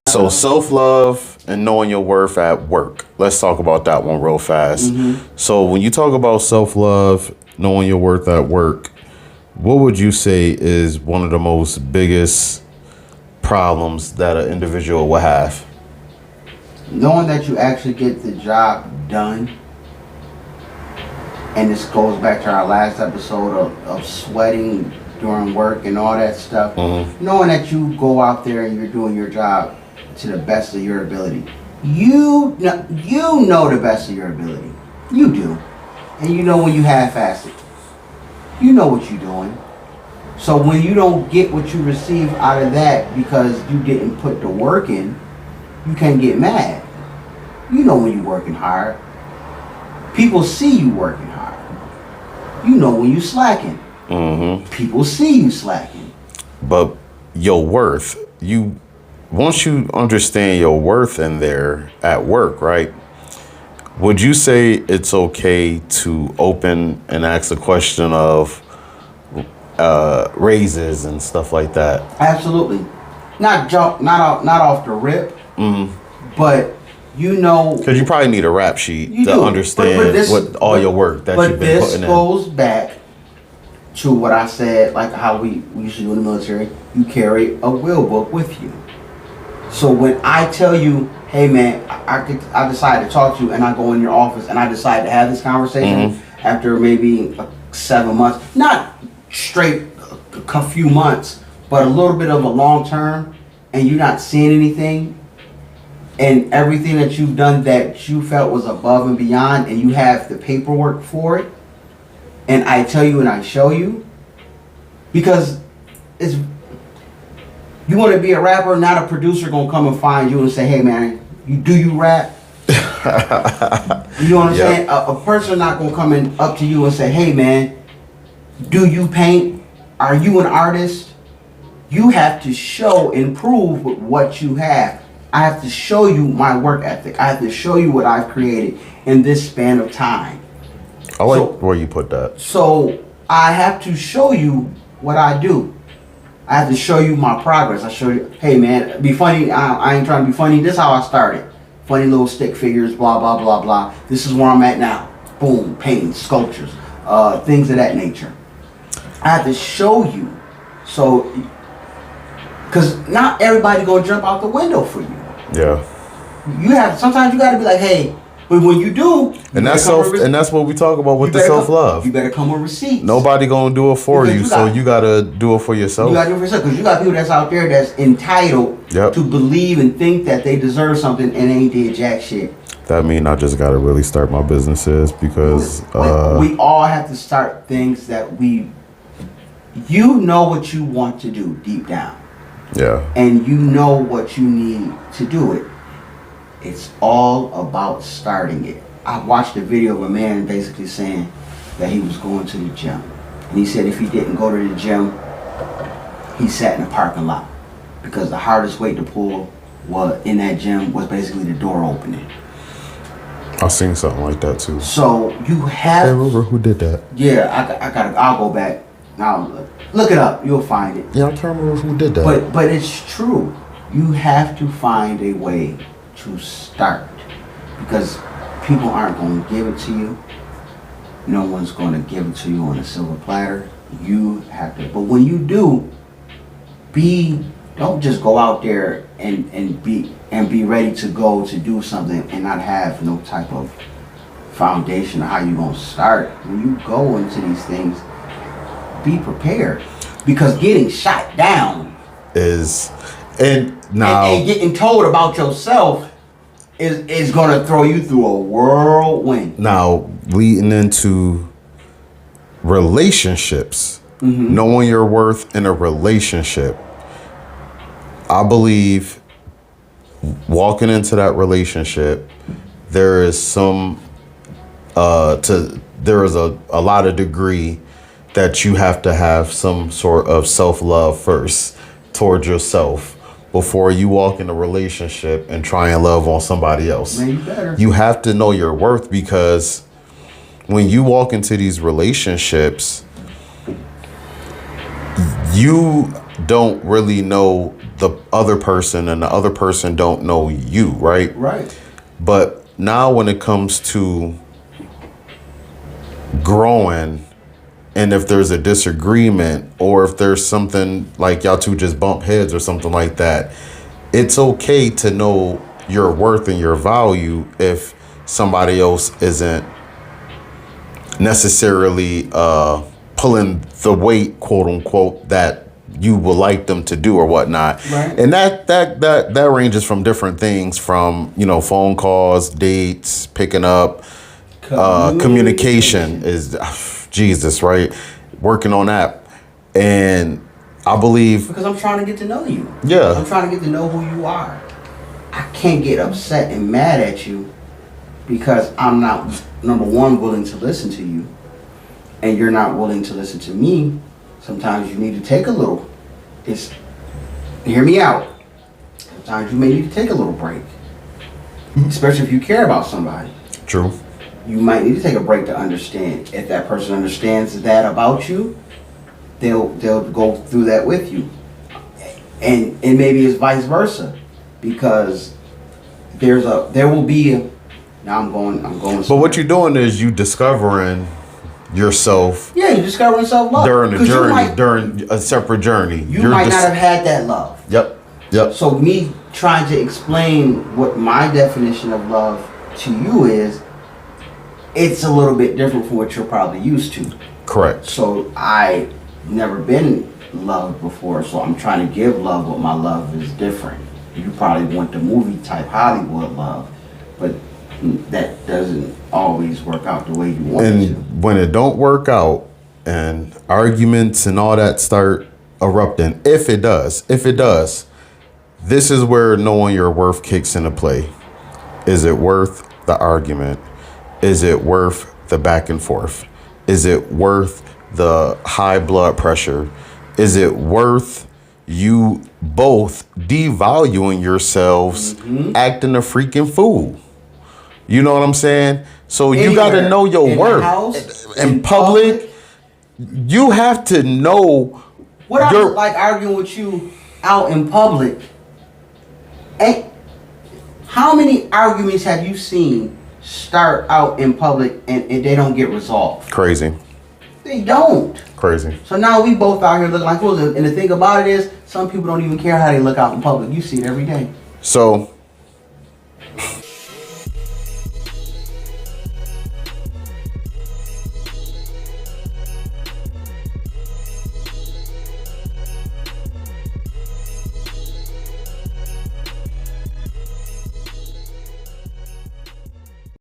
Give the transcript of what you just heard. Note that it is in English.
So self-love and knowing your worth at work. Let's talk about that one real fast. So when you talk about self-love, knowing your worth at work, what would you say is one of the most biggest problems that an individual will have? Knowing that you actually get the job done, and this goes back to our last episode of sweating during work and all that stuff. Knowing that you go out there and you're doing your job to the best of your ability. You know the best of your ability. You do. And you know when you half-ass it. You know what you're doing. So when you don't get what you receive out of that because you didn't put the work in, you can't get mad. You know when you're working hard. People see you working hard. You know when you slacking. People see you slacking. But your worth, once you understand your worth in there at work, right? Would you say it's okay to open and ask a question of raises and stuff like that? Absolutely. Not off the rip, but because you probably need a rap sheet to understand your work that you've been putting in. But this goes back to what I said, like how we usually do in the military. You carry a will book with you. So when I tell you, hey man, I decide to talk to you, and I go in your office and I decide to have this conversation after maybe 7 months, not straight a few months, but a little bit of a long term, and you're not seeing anything, and everything that you've done that you felt was above and beyond, and you have the paperwork for it, and I tell you and I show you, because you want to be a rapper, not a producer gonna come and find you and say, hey man, you rap? You know what I'm saying? A person not gonna come in up to you and say, hey man, do you paint? Are you an artist? You have to show and prove what you have. I have to show you my work ethic. I have to show you what I've created in this span of time. I like where you put that. So I have to show you what I do. I have to show you my progress. I show you, hey man, be funny. I ain't trying to be funny. This is how I started. Funny little stick figures, blah, blah, blah, blah. This is where I'm at now. Boom, painting, sculptures, things of that nature. I have to show you. So, because not everybody gonna jump out the window for you. Yeah. Sometimes you gotta be like, hey, but when you do, and that's what we talk about with the self-love. You better come with receipts. Nobody gonna do it for you, so you gotta do it for yourself. You gotta do it for yourself, because you got people that's out there that's entitled to believe and think that they deserve something and ain't did jack shit. That mean I just gotta really start my businesses, because we all have to start things that you know what you want to do deep down. Yeah. And you know what you need to do it. It's all about starting it. I watched a video of a man basically saying that he was going to the gym. And he said if he didn't go to the gym, he sat in the parking lot. Because the hardest weight to pull in that gym was basically the door opening. I've seen something like that too. So you have... I remember who did that. Yeah, I'll go back. Now look it up. You'll find it. Yeah, I can't remember who did that. But it's true. You have to find a way to start, because people aren't going to give it to you. No one's going to give it to you on a silver platter. You have to. But when you do, don't just go out there and be ready to go to do something and not have no type of foundation of how you're going to start. When you go into these things, be prepared, because getting shot down and getting told about yourself is going to throw you through a whirlwind. Now, leading into relationships, knowing your worth in a relationship, I believe walking into that relationship, there is a lot of degree that you have to have some sort of self-love first towards yourself before you walk in a relationship and try and love on somebody else. Man, you better. You have to know your worth, because when you walk into these relationships, you don't really know the other person and the other person don't know you, right? Right. But now when it comes to growing, and if there's a disagreement or if there's something like y'all two just bump heads or something like that, it's okay to know your worth and your value if somebody else isn't necessarily pulling the weight, quote unquote, that you would like them to do or whatnot. Right. And that ranges from different things, from, you know, phone calls, dates, picking up, communication is Jesus, right? Working on that. And I believe, because I'm trying to get to know you. Yeah. I'm trying to get to know who you are. I can't get upset and mad at you because I'm not, number one, willing to listen to you, and you're not willing to listen to me. Sometimes you need to take a little. Hear me out. Sometimes you may need to take a little break, especially if you care about somebody. true. You might need to take a break to understand. If that person understands that about you, they'll go through that with you, and maybe it's vice versa, because there will be a, now I'm going. But what you're doing is you discovering yourself. Yeah, you're discovering self-love During a journey, during a separate journey. You might not have had that love. Yep. So me trying to explain what my definition of love to you is, it's a little bit different from what you're probably used to. Correct. So I never been loved before, so I'm trying to give love, but my love is different. You probably want the movie type Hollywood love, but that doesn't always work out the way you want it to. And when it don't work out and arguments and all that start erupting, if it does, this is where knowing your worth kicks into play. Is it worth the argument? Is it worth the back and forth? Is it worth the high blood pressure? Is it worth you both devaluing yourselves, acting a freaking fool? You know what I'm saying? So you got to know your worth. House, in public, you have to know. What I was like arguing with you out in public. And how many arguments have you seen start out in public and they don't get resolved? Crazy. They don't. Crazy. So now we both out here looking like fools. And the thing about it is, some people don't even care how they look out in public. You see it every day. So